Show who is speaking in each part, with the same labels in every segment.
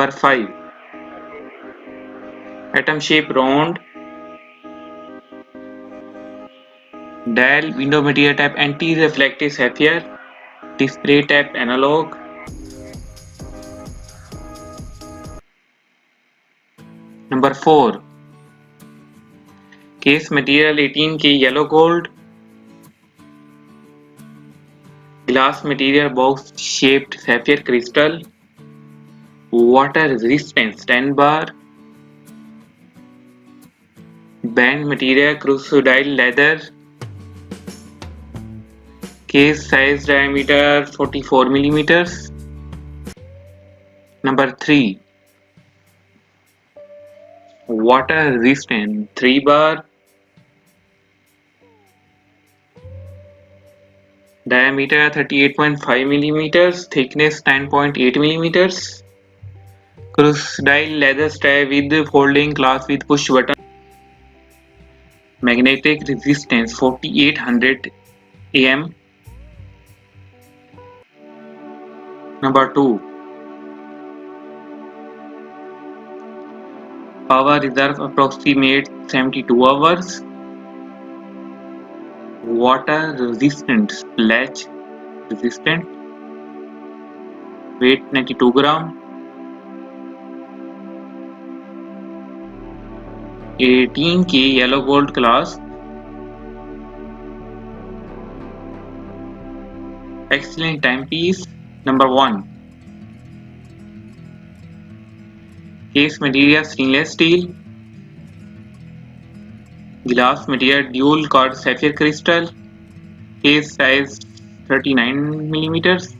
Speaker 1: Number 5. Atom shape round. Dial window material type anti-reflective sapphire. Display type analog. Number 4. Case material 18K yellow gold. Glass material box shaped sapphire crystal. Water resistance 10 bar. Band material crucidial leather. Case size diameter 44 millimeters. Number 3. Water resistant 3 bar. Diameter 38.5 millimeters. Thickness 9.8 millimeters. Crucidial leather strap with folding clasp with push button. Magnetic resistance 4800 am. Number 2. Power reserve approximate 72 hours. Water resistant splash resistant. Weight 92 gram. 18K yellow gold class. Excellent timepiece. Number 1. Case material stainless steel. Glass material dual cord sapphire crystal. Case size 39 millimeters.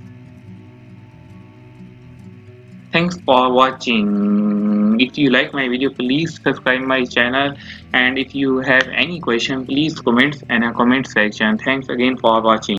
Speaker 1: Thanks for watching. If you like my video, please subscribe my channel, and if you have any question, please comment in a comment section. Thanks again for watching.